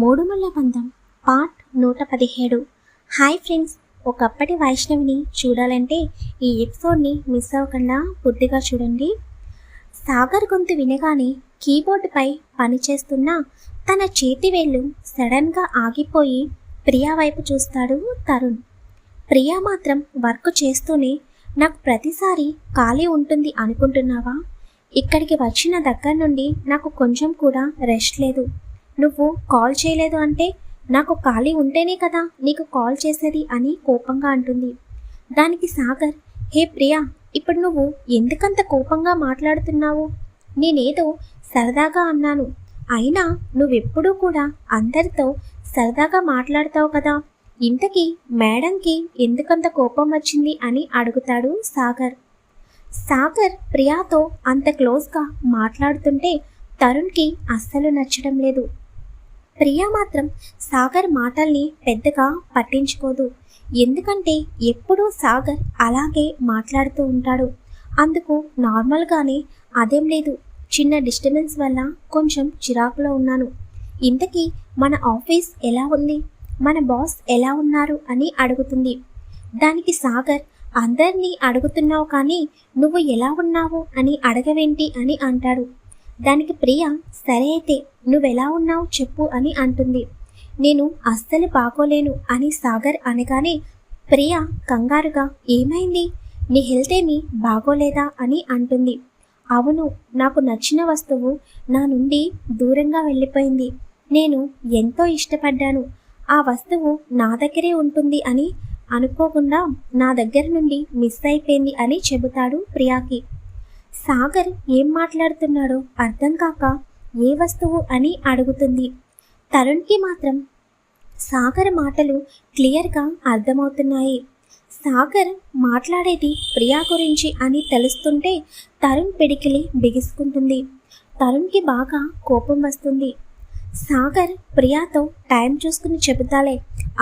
మూడుముళ్ళ బంధం part 117. Hi friends, ఒకప్పటి వైష్ణవిని చూడాలంటే ఈ ఎపిసోడ్ని మిస్ అవ్వకుండా పూర్తిగా చూడండి. సాగర్ గొంతు వినగానే కీబోర్డుపై పనిచేస్తున్న తన చేతి వేళ్ళు సడన్గా ఆగిపోయి ప్రియా వైపు చూస్తాడు తరుణ్. ప్రియా మాత్రం వర్క్ చేస్తూనే, నాకు ప్రతిసారి ఖాళీ ఉంటుంది అనుకుంటున్నావా? ఇక్కడికి వచ్చిన దగ్గర నుండి నాకు కొంచెం కూడా రెస్ట్ లేదు. నువ్వు కాల్ చేయలేదు అంటే నాకు ఖాళీ ఉంటేనే కదా నీకు కాల్ చేసేది అని కోపంగా అంటుంది. దానికి సాగర్, హే ప్రియా, ఇప్పుడు నువ్వు ఎందుకంత కోపంగా మాట్లాడుతున్నావు? నేనేదో సరదాగా అన్నాను. అయినా నువ్వెప్పుడూ కూడా అందరితో సరదాగా మాట్లాడతావు కదా, ఇంతకీ మేడంకి ఎందుకంత కోపం వచ్చింది అని అడుగుతాడు సాగర్. సాగర్ ప్రియాతో అంత క్లోజ్గా మాట్లాడుతుంటే తరుణ్కి అస్సలు నచ్చడం లేదు. ప్రియా మాత్రం సాగర్ మాటల్ని పెద్దగా పట్టించుకోదు. ఎందుకంటే ఎప్పుడూ సాగర్ అలాగే మాట్లాడుతూ ఉంటాడు. అందుకు నార్మల్గానే అదేం లేదు, చిన్న డిస్టర్బెన్స్ వల్ల కొంచెం చిరాకులో ఉన్నాను. ఇంతకీ మన ఆఫీస్ ఎలా ఉంది, మన బాస్ ఎలా ఉన్నారు అని అడుగుతుంది. దానికి సాగర్, అందరినీ అడుగుతున్నావు కానీ నువ్వు ఎలా ఉన్నావు అని అడగవేంటి అని అంటాడు. దానికి ప్రియా, సరే అయితే నువ్వెలా ఉన్నావు చెప్పు అని అంటుంది. నేను అస్సలు బాగోలేను అని సాగర్ అనగానే ప్రియా కంగారుగా, ఏమైంది, నీ హెల్త్ ఏమీ బాగోలేదా అని అంటుంది. అవును, నాకు నచ్చిన వస్తువు నా నుండి దూరంగా వెళ్ళిపోయింది. నేను ఎంతో ఇష్టపడ్డాను. ఆ వస్తువు నా దగ్గరే ఉంటుంది అని అనుకోకుండా నా దగ్గర నుండి మిస్ అయిపోయింది అని చెబుతాడు ప్రియాకి. సాగర్ ఏం మాట్లాడుతున్నాడో అర్థం కాక ఏ వస్తువు అని అడుగుతుంది. తరుణ్కి మాత్రం సాగర్ మాటలు క్లియర్గా అర్థమవుతున్నాయి. సాగర్ మాట్లాడేది ప్రియా గురించి అని తెలుస్తుంటే తరుణ్ పిడికిలి బిగుసుకుంటుంది. తరుణ్కి బాగా కోపం వస్తుంది. సాగర్ ప్రియాతో టైం చూసుకుని చెబుతాలే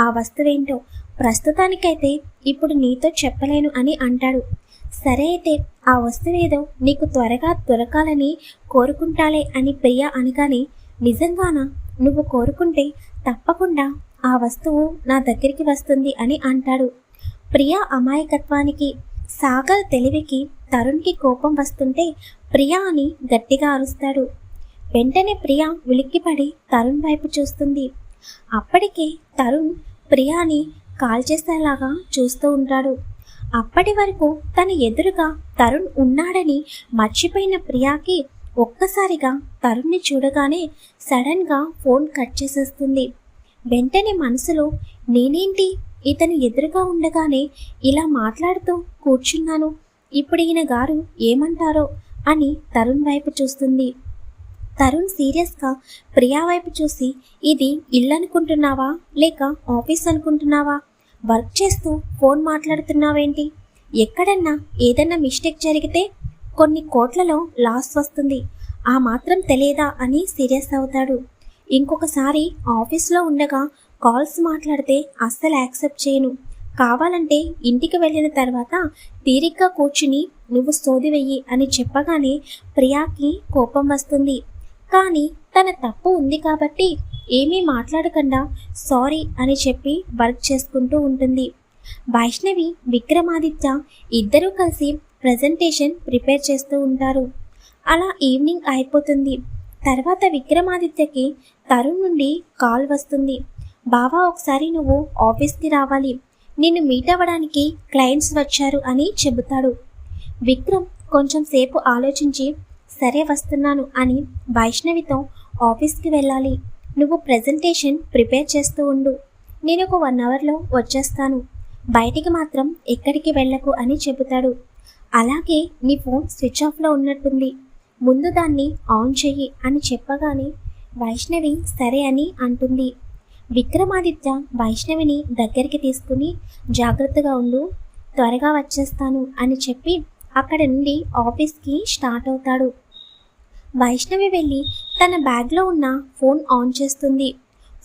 ఆ వస్తువేంటో, ప్రస్తుతానికైతే ఇప్పుడు నీతో చెప్పలేను అని అంటాడు. సరే అయితే ఆ వస్తువేదో నీకు త్వరగా దొరకాలని కోరుకుంటాలే అని ప్రియా అనగానే, నిజంగానా? నువ్వు కోరుకుంటే తప్పకుండా ఆ వస్తువు నా దగ్గరికి వస్తుంది అని అంటాడు. ప్రియా అమాయకత్వానికి, సాగర్ తెలివికి తరుణ్కి కోపం వస్తుంటే ప్రియా అని గట్టిగా అరుస్తాడు. వెంటనే ప్రియా ఉలిక్కిపడి తరుణ్ వైపు చూస్తుంది. అప్పటికే తరుణ్ ప్రియాని కాల్ చేసేలాగా చూస్తూ ఉంటాడు. అప్పటి వరకు తన ఎదురుగా తరుణ్ ఉన్నాడని మర్చిపోయిన ప్రియాకి ఒక్కసారిగా తరుణ్ని చూడగానే సడన్గా ఫోన్ కట్ చేసేస్తుంది. వెంటనే మనసులో, నేనేంటి ఇతను ఎదురుగా ఉండగానే ఇలా మాట్లాడుతూ కూర్చున్నాను, ఇప్పుడు ఈయన గారు ఏమంటారో అని తరుణ్ వైపు చూస్తుంది. తరుణ్ సీరియస్గా ప్రియా వైపు చూసి, ఇది ఇల్లు అనుకుంటున్నావా లేక ఆఫీస్ అనుకుంటున్నావా? వర్క్ చేస్తూ ఫోన్ మాట్లాడుతున్నావేంటి? ఎక్కడన్నా ఏదన్నా మిస్టేక్ జరిగితే కొన్ని కోట్లలో లాస్ వస్తుంది, ఆ మాత్రం తెలియదా అని సీరియస్ అవుతాడు. ఇంకొకసారి ఆఫీస్లో ఉండగా కాల్స్ మాట్లాడితే అస్సలు యాక్సెప్ట్ చేయను. కావాలంటే ఇంటికి వెళ్ళిన తర్వాత తీరిగ్గా కూర్చుని నువ్వు సోది వెయ్యి అని చెప్పగానే ప్రియాకి కోపం వస్తుంది. కానీ తన తప్పు ఉంది కాబట్టి ఏమీ మాట్లాడకుండా సారీ అని చెప్పి వర్క్ చేసుకుంటూ ఉంటుంది. వైష్ణవి, విక్రమాదిత్య ఇద్దరూ కలిసి ప్రజెంటేషన్ ప్రిపేర్ చేస్తూ ఉంటారు. అలా ఈవినింగ్ అయిపోతుంది. తర్వాత విక్రమాదిత్యకి తరుణ్ నుండి కాల్ వస్తుంది. బావా, ఒకసారి నువ్వు ఆఫీస్కి రావాలి, నిన్ను మీట్ అవ్వడానికి క్లయింట్స్ వచ్చారు అని చెబుతాడు. విక్రమ్ కొంచెం సేపు ఆలోచించి, సరే వస్తున్నాను అని వైష్ణవితో, ఆఫీస్కి వెళ్ళాలి, నువ్వు ప్రజెంటేషన్ ప్రిపేర్ చేస్తూ ఉండు, నేను ఒక 1 అవర్లో వచ్చేస్తాను, బయటికి మాత్రం ఎక్కడికి వెళ్ళకు అని చెబుతాడు. అలాగే నీ ఫోన్ స్విచ్ ఆఫ్లో ఉన్నట్టుంది, ముందు దాన్ని ఆన్ చెయ్యి అని చెప్పగానే వైష్ణవి సరే అని అంటుంది. విక్రమాదిత్య వైష్ణవిని దగ్గరికి తీసుకుని, జాగ్రత్తగా ఉండు, త్వరగా వచ్చేస్తాను అని చెప్పి అక్కడ నుండి ఆఫీస్కి స్టార్ట్ అవుతాడు. వైష్ణవి వెళ్ళి తన బ్యాగ్లో ఉన్న ఫోన్ ఆన్ చేస్తుంది.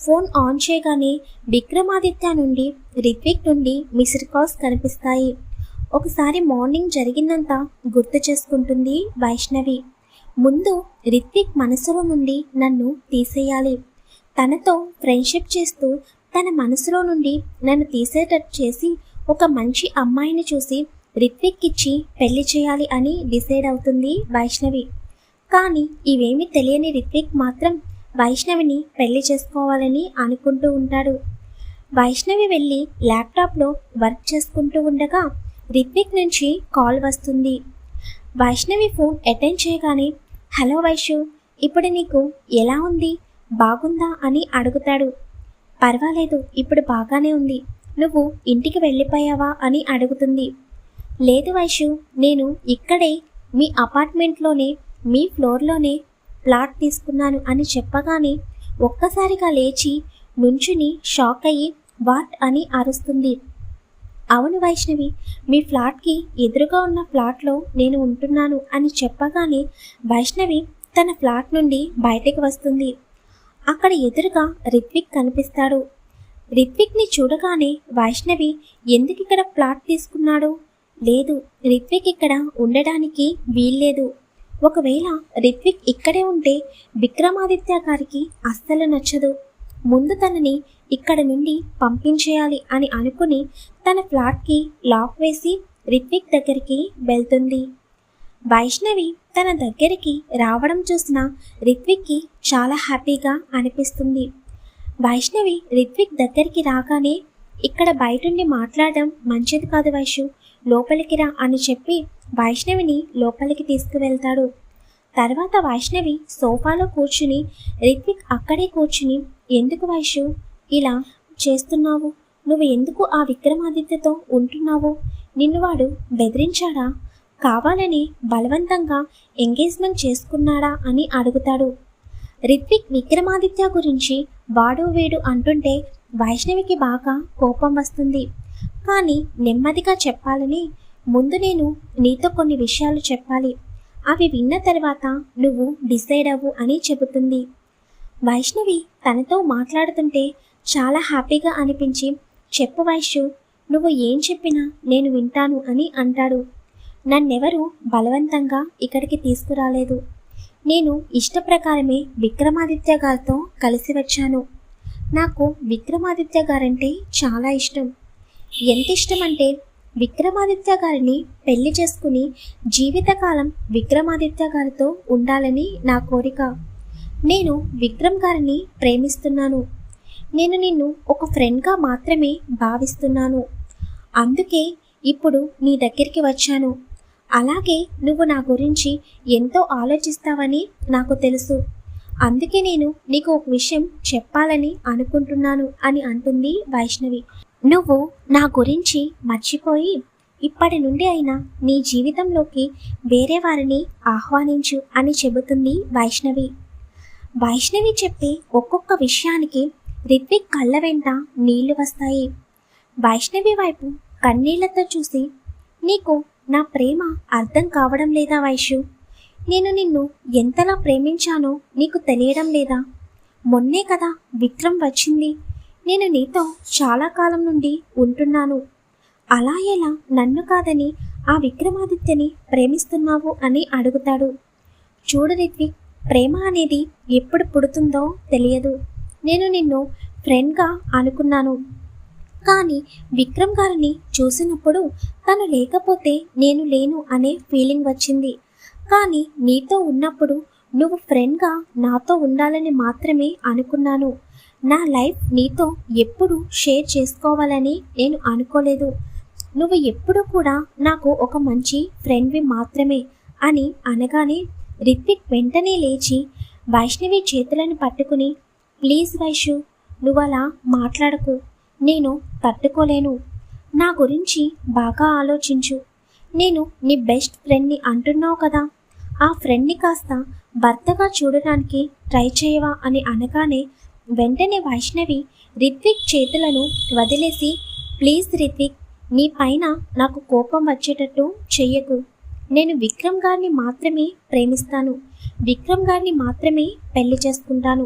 ఫోన్ ఆన్ చేయగానే విక్రమాదిత్య నుండి, రిత్విక్ నుండి మిస్డ్ కాల్స్ కనిపిస్తాయి. ఒకసారి మార్నింగ్ జరిగిందంతా గుర్తు చేసుకుంటుంది వైష్ణవి. ముందు రిత్విక్ మనసులో నుండి నన్ను తీసేయాలి, తనతో ఫ్రెండ్షిప్ చేస్తూ తన మనసులో నుండి నన్ను తీసేటట్టు చేసి ఒక మంచి అమ్మాయిని చూసి రిత్విక్ ఇచ్చి పెళ్లి చేయాలి అని డిసైడ్ అవుతుంది వైష్ణవి. కానీ ఇవేమీ తెలియని రిత్విక్ మాత్రం వైష్ణవిని పెళ్లి చేసుకోవాలని అనుకుంటూ ఉంటాడు. వైష్ణవి వెళ్ళి ల్యాప్టాప్లో వర్క్ చేసుకుంటూ ఉండగా రిత్విక్ నుంచి కాల్ వస్తుంది. వైష్ణవి ఫోన్ అటెండ్ చేయగానే హలో వైషు, ఇప్పుడు నీకు ఎలా ఉంది, బాగుందా అని అడుగుతాడు. పర్వాలేదు, ఇప్పుడు బాగానే ఉంది. నువ్వు ఇంటికి వెళ్ళిపోయావా అని అడుగుతుంది. లేదు వైషు, నేను ఇక్కడే మీ అపార్ట్మెంట్లోనే మీ ఫ్లోర్లోనే ప్లాట్ తీసుకున్నాను అని చెప్పగానే ఒక్కసారిగా లేచి నుంచుని షాక్ అయ్యి వాట్ అని అరుస్తుంది. అవును వైష్ణవి, మీ ఫ్లాట్కి ఎదురుగా ఉన్న ఫ్లాట్లో నేను ఉంటున్నాను అని చెప్పగానే వైష్ణవి తన ఫ్లాట్ నుండి బయటకు వస్తుంది. అక్కడ ఎదురుగా రిత్విక్ కనిపిస్తాడు. రిత్విక్ని చూడగానే వైష్ణవి ఎందుకు ఇక్కడ ఫ్లాట్ తీసుకున్నాడు? లేదు, రిత్విక్ ఇక్కడ ఉండడానికి వీల్లేదు. ఒకవేళ రిత్విక్ ఇక్కడే ఉంటే విక్రమాదిత్య గారికి అస్సలు నచ్చదు. ముందు తనని ఇక్కడ నుండి పంపించేయాలి అని అనుకుని తన ఫ్లాట్కి లాక్ వేసి రిత్విక్ దగ్గరికి వెళ్తుంది. వైష్ణవి తన దగ్గరికి రావడం చూసిన రిత్విక్కి చాలా హ్యాపీగా అనిపిస్తుంది. వైష్ణవి రిత్విక్ దగ్గరికి రాగానే ఇక్కడ బయటుండి మాట్లాడడం మంచిది కాదు వైషు, లోపలికి రా అని చెప్పి వైష్ణవిని లోపలికి తీసుకువెళ్తాడు. తర్వాత వైష్ణవి సోఫాలో కూర్చుని రిత్విక్ అక్కడే కూర్చుని ఎందుకు వైషు ఇలా చేస్తున్నావు? నువ్వు ఎందుకు ఆ విక్రమాదిత్యతో ఉంటున్నావు? నిన్ను వాడు బెదిరించాడా? కావాలని బలవంతంగా ఎంగేజ్మెంట్ చేసుకున్నాడా అని అడుగుతాడు. రిత్విక్ విక్రమాదిత్య గురించి వాడు వీడు అంటుంటే వైష్ణవికి బాగా కోపం వస్తుంది. కానీ నెమ్మదిగా చెప్పాలని ముందు నేను నీతో కొన్ని విషయాలు చెప్పాలి, అవి విన్న తర్వాత నువ్వు డిసైడ్ అవ్వు అని చెబుతుంది. వైష్ణవి తనతో మాట్లాడుతుంటే చాలా హ్యాపీగా అనిపించి చెప్పు వైషు, నువ్వు ఏం చెప్పినా నేను వింటాను అని అంటాడు. నన్నెవరూ బలవంతంగా ఇక్కడికి తీసుకురాలేదు. నేను ఇష్టప్రకారమే విక్రమాదిత్య గారితో కలిసి వచ్చాను. నాకు విక్రమాదిత్య గారంటే చాలా ఇష్టం. ఎంత ఇష్టం అంటే విక్రమాదిత్య గారిని పెళ్లి చేసుకుని జీవితకాలం విక్రమాదిత్య గారితో ఉండాలని నా కోరిక. నేను విక్రమ్ గారిని ప్రేమిస్తున్నాను. నేను నిన్ను ఒక ఫ్రెండ్గా మాత్రమే భావిస్తున్నాను. అందుకే ఇప్పుడు నీ దగ్గరికి వచ్చాను. అలాగే నువ్వు నా గురించి ఎంతో ఆలోచిస్తావని నాకు తెలుసు. అందుకే నేను నీకు ఒక విషయం చెప్పాలని అనుకుంటున్నాను అని అంటుంది వైష్ణవి. నువ్వు నా గురించి మర్చిపోయి ఇప్పటి నుండి అయినా నీ జీవితంలోకి వేరే వారిని ఆహ్వానించు అని చెబుతుంది వైష్ణవి. వైష్ణవి చెప్పే ఒక్కొక్క విషయానికి రిత్విక్ కళ్ళ వెంట నీళ్లు వస్తాయి. వైష్ణవి వైపు కన్నీళ్లతో చూసి నీకు నా ప్రేమ అర్థం కావడం లేదా వైషు? నేను నిన్ను ఎంతలా ప్రేమించానో నీకు తెలియడం లేదా? మొన్నే కదా విక్రమ్ వచ్చింది. నేను నీతో చాలా కాలం నుండి ఉంటున్నాను. అలా ఎలా నన్ను కాదని ఆ విక్రమాదిత్యని ప్రేమిస్తున్నావు అని అడుగుతాడు. చూడు రిత్విక్, ప్రేమ అనేది ఎప్పుడు పుడుతుందో తెలియదు. నేను నిన్ను ఫ్రెండ్గా అనుకున్నాను. కానీ విక్రమ్ గారిని చూసినప్పుడు తను లేకపోతే నేను లేను అనే ఫీలింగ్ వచ్చింది. కానీ నీతో ఉన్నప్పుడు నువ్వు ఫ్రెండ్గా నాతో ఉండాలని మాత్రమే అనుకున్నాను. నా లైఫ్ నీతో ఎప్పుడు షేర్ చేసుకోవాలని నేను అనుకోలేదు. నువ్వు ఎప్పుడు కూడా నాకు ఒక మంచి ఫ్రెండ్వి మాత్రమే అని అనగానే రిత్విక్ వెంటనే లేచి వైష్ణవి చేతులను పట్టుకుని ప్లీజ్ వైషు, నువ్వలా మాట్లాడకు, నేను తట్టుకోలేను. నా గురించి బాగా ఆలోచించు. నేను నీ బెస్ట్ ఫ్రెండ్ని అంటున్నావు కదా, ఆ ఫ్రెండ్ని కాస్త భర్తగా చూడడానికి ట్రై చేయవా అని అనగానే వెంటనే వైష్ణవి రిత్విక్ చేతులను వదిలేసి ప్లీజ్ రిత్విక్, నీ పైన నాకు కోపం వచ్చేటట్టు చెయ్యకు. నేను విక్రమ్ గారిని మాత్రమే ప్రేమిస్తాను. విక్రమ్ గారిని మాత్రమే పెళ్లి చేసుకుంటాను.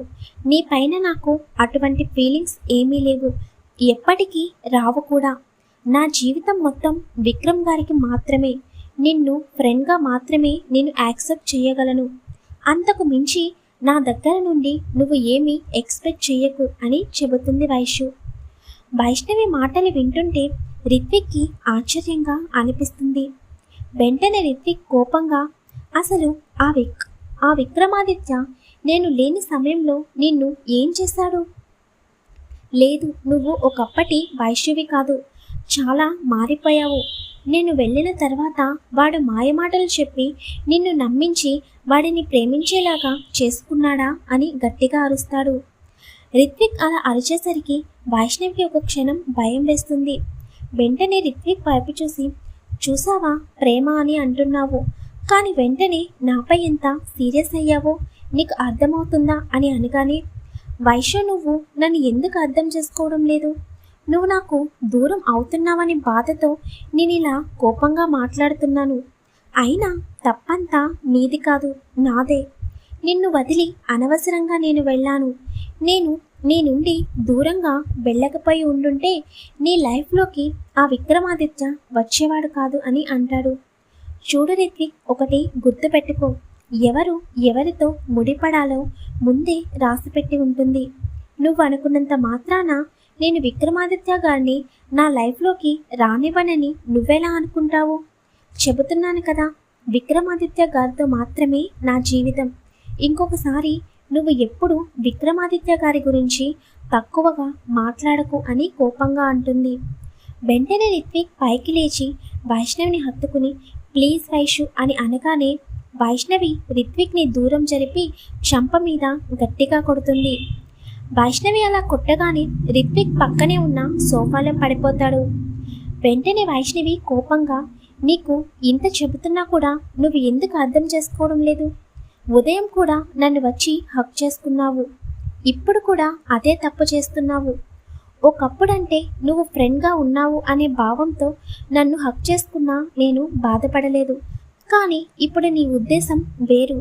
నీ పైన నాకు అటువంటి ఫీలింగ్స్ ఏమీ లేవు, ఎప్పటికీ రావు కూడా. నా జీవితం మొత్తం విక్రమ్ గారికి మాత్రమే. నిన్ను ఫ్రెండ్గా మాత్రమే నేను యాక్సెప్ట్ చేయగలను. అంతకు మించి నా దగ్గర నుండి నువ్వు ఏమీ ఎక్స్పెక్ట్ చెయ్యకు అని చెబుతుంది వైష్ణవి మాటలు వింటుంటే రిత్విక్కి ఆశ్చర్యంగా అనిపిస్తుంది. వెంటనే రిత్విక్ కోపంగా, అసలు ఆ విక్రమాదిత్య నేను లేని సమయంలో నిన్ను ఏం చేశాడు? లేదు, నువ్వు ఒకప్పటి వైష్ణవి కాదు, చాలా మారిపోయావు. నేను వెళ్ళిన తర్వాత వాడు మాయమాటలు చెప్పి నిన్ను నమ్మించి వాడిని ప్రేమించేలాగా చేసుకున్నాడా అని గట్టిగా అరుస్తాడు. రిత్విక్ అలా అరిచేసరికి వైష్ణవికి ఒక క్షణం భయం వేస్తుంది. వెంటనే రిత్విక్ వైపు చూసి, చూసావా ప్రేమ అని అంటున్నావు, కానీ వెంటనే నాపై ఎంత సీరియస్ అయ్యావో నీకు అర్థమవుతుందా అని అనగానే, వైష్ణు నువ్వు నన్ను ఎందుకు అర్థం చేసుకోవడం లేదు? నువ్వు నాకు దూరం అవుతున్నావని బాధతో నేను ఇలా కోపంగా మాట్లాడుతున్నాను. అయినా తప్పంతా నీది కాదు, నాదే. నిన్ను వదిలి అనవసరంగా నేను వెళ్ళాను. నీ నుండి దూరంగా వెళ్ళకపోయి ఉండుంటే నీ లైఫ్లోకి ఆ విక్రమాదిత్య వచ్చేవాడు కాదు అని అంటాడు. చూడు రిత్విక్, ఒకటి గుర్తుపెట్టుకో, ఎవరితో ముడిపడాలో ముందే రాసిపెట్టి ఉంటుంది. నువ్వు అనుకున్నంత మాత్రాన నేను విక్రమాదిత్య గారిని నా లైఫ్లోకి రానివ్వనని నువ్వెలా అనుకుంటావు? చెబుతున్నాను కదా, విక్రమాదిత్య గారితో మాత్రమే నా జీవితం. ఇంకొకసారి నువ్వు ఎప్పుడు విక్రమాదిత్య గారి గురించి తక్కువగా మాట్లాడకు అని కోపంగా అంటుంది. వెంటనే రిత్విక్ పైకి లేచి వైష్ణవిని హత్తుకుని, ప్లీజ్ వైషు అని అనగానే వైష్ణవి రిత్విక్ని దూరం జరిపి చంప మీద గట్టిగా కొడుతుంది. వైష్ణవి అలా కొట్టగానే రిత్విక్ పక్కనే ఉన్న సోఫాలో పడిపోతాడు. వెంటనే వైష్ణవి కోపంగా, నీకు ఇంత చెబుతున్నా కూడా నువ్వు ఎందుకు అర్థం చేసుకోవడం లేదు? ఉదయం కూడా నన్ను వచ్చి హక్ చేసుకున్నావు, ఇప్పుడు కూడా అదే తప్పు చేస్తున్నావు. ఒకప్పుడంటే నువ్వు ఫ్రెండ్గా ఉన్నావు అనే భావంతో నన్ను హక్ చేసుకున్నా నేను బాధపడలేదు, కానీ ఇప్పుడు నీ ఉద్దేశం వేరు.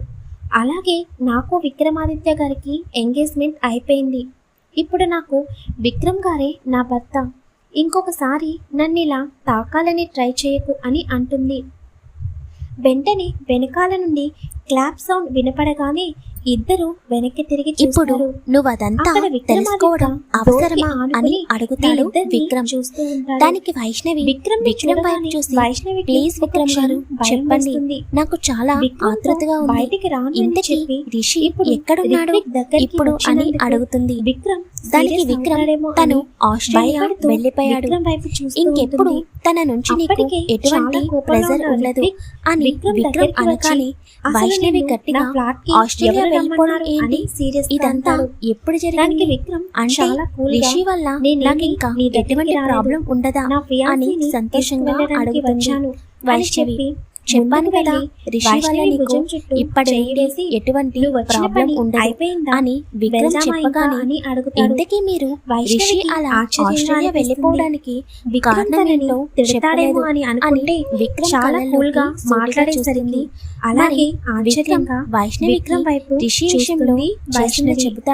అలాగే నాకు విక్రమాదిత్య గారికి ఎంగేజ్మెంట్ అయిపోయింది. ఇప్పుడు నాకు విక్రమ్ గారే నా భర్త. ఇంకొకసారి నన్ను ఇలా తాకాలని ట్రై చేయకు అని అంటుంది. వెంటనే వెనకాల నుండి క్లాప్ సౌండ్ వినపడగానే ఇద్దరు వెనక్కి తిరిగి ఇప్పుడు నువ్వు అదంతా తెలుసుకోవడం అవసరమా అని అడుగుతాడు విక్రమ్. చూస్తూ ఉంటాడు. దానికి వైష్ణవి విక్రమ్ వైపు చూసి, వైష్ణవి ప్లీజ్ విక్రమ్ గారు చెప్పండి, నాకు చాలా ఆతృతగా ఉంది, బయటికి ఇంతకీ రిషి ఎక్కడున్నాడు ఇప్పుడు అని అడుగుతుంది. దానికి విక్రమ్ తను ఆస్ట్రేలియా వెళ్ళిపోయాడు, ఇంకెప్పుడు తన నుంచి నీకు ఎటువంటి ప్రెజర్ ఉండదు అని విక్రమ్ అనగానే వైష్ణవి గట్టిగా, ఆస్ట్రేలియా వెళ్ళిపోవడం ఏంటి, ఇదంతా ఎప్పుడు జరిగింది అంటే రిషి వల్ల నాకు ఇంకా ఎటువంటి ప్రాబ్లం ఉండదా అని సంతోషంగా అడుగుతున్నాను. వైష్ణవి చెప్పాను కదా, రిషి వల్ల నీకు ఇప్పటి నుండి ఎటువంటి ప్రాబ్లం ఉండదు అని విక్రమ్ చెప్పగానే, ఇంతకీ మీరు రిషి అలా ఆస్ట్రేలియా వెళ్ళిపోవడానికి కారణం ఏంటో చెప్పలేదు అని విక్రమ్ చాలా కూల్గా మాట్లాడేసరికి అలాగే ఆశ్చర్యంగా వైష్ణవి రిషి విషయంలో వైష్ణవి చెబుతాడు.